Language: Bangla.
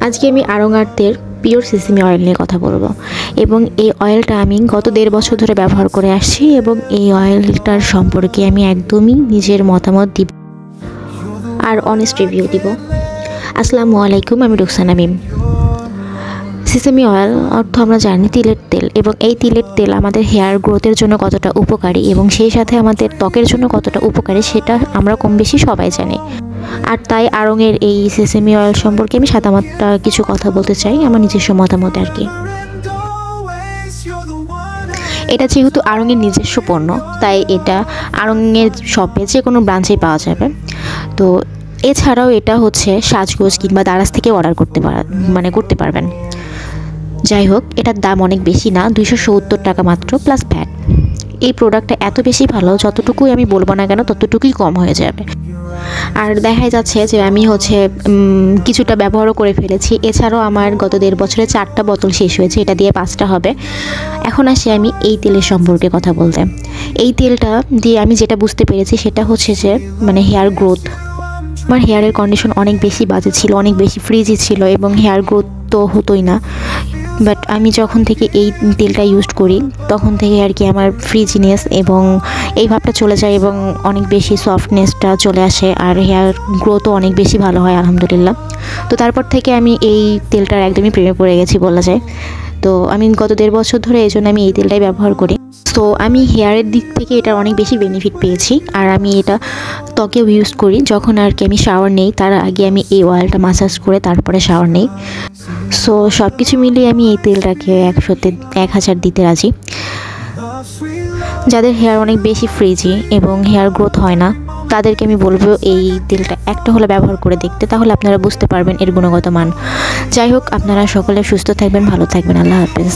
আজকে আমি আড়ং আর্তের পিওর সিসেমি অয়েল নিয়ে কথা বলবো এবং এই অয়েলটা আমি গত 1.5 বছর ধরে ব্যবহার করে আসছি এবং এই অয়েলটার সম্পর্কে আমি একদমই নিজের মতামত দিব আর অনেস্ট রিভিউ দিব। আসসালামু আলাইকুম, আমি রুকসানা মিম। সিসেমি অয়েল অর্থ আমরা জানি তিলের তেল, এবং এই তিলের তেল আমাদের হেয়ার গ্রোথের জন্য কতটা উপকারী এবং সেই সাথে আমাদের ত্বকের জন্য কতটা উপকারী সেটা আমরা কম বেশি সবাই জানি। আর তাই আড়ংয়ের এই সিসেমি অয়েল সম্পর্কে আমি সাদামাটা কিছু কথা বলতে চাই, আমার নিজস্ব মতামত আর কি। এটা যেহেতু আড়ংয়ের নিজস্ব পণ্য, তাই এটা আড়ংয়ের শপে যে কোনো ব্রাঞ্চেই পাওয়া যাবে। তো এছাড়াও এটা হচ্ছে সাজগোজ কিংবা দারাজ থেকে অর্ডার করতে পারবেন। যাই হোক, এটার দাম অনেক বেশি না, 270 টাকা মাত্র প্লাস ভ্যাট। এই প্রোডাক্টটা এত বেশি ভালো, যতটুকুই আমি বলবো না কেন ততটুকুই কম হয়ে যাবে। আর দেখা যাচ্ছে যে আমি কিছুটা ব্যবহারও করে ফেলেছি। এছাড়াও আমার গত 1.5 বছরে 4টা বোতল শেষ হয়েছে, এটা দিয়ে 5টা হবে। এখন আসি আমি এই তেলের সম্পর্কে কথা বলতে। এই তেলটা দিয়ে আমি যেটা বুঝতে পেরেছি সেটা হচ্ছে যে হেয়ার গ্রোথ। আমার হেয়ারের কন্ডিশন অনেক বেশি বাজে ছিল, অনেক বেশি ফ্রিজি ছিল এবং হেয়ার গ্রোথ তো হতোই না। বাট আমি যখন থেকে এই তেলটা ইউজ করি তখন থেকে আর কি আমার ফ্রিজিনেস এবং এই ভাবটা চলে যায় এবং অনেক বেশি সফটনেসটা চলে আসে, আর হেয়ার গ্রোথও অনেক বেশি ভালো হয় আলহামদুলিল্লাহ। তো তারপর থেকে আমি এই তেলটার একদমই প্রেমে পড়ে গেছি বলা যায়। তো আমি গত 1.5 বছর ধরে এই জন্য আমি এই তেলটাই ব্যবহার করি। তো আমি হেয়ারের দিক থেকে এটার অনেক বেশি বেনিফিট পেয়েছি, আর আমি এটা ত্বকেও ইউজ করি। যখন আর কি আমি শাওয়ার নেই তার আগে আমি এই অয়েলটা মাসাজ করে তারপরে শাওয়ার নেই। সো সব কিছু মিলিয়ে আমি এই তেলটাকে 100-তে 1000 দিতে রাজি। যাদের হেয়ার অনেক বেশি ফ্রিজি এবং হেয়ার গ্রোথ হয় না তাদেরকে আমি বলবো এই তেলটা একটা হলে ব্যবহার করে দেখতে, তাহলে আপনারা বুঝতে পারবেন এর গুণগত মান। যাই হোক, আপনারা সকলে সুস্থ থাকবেন, ভালো থাকবেন। আল্লাহ হাফেজ।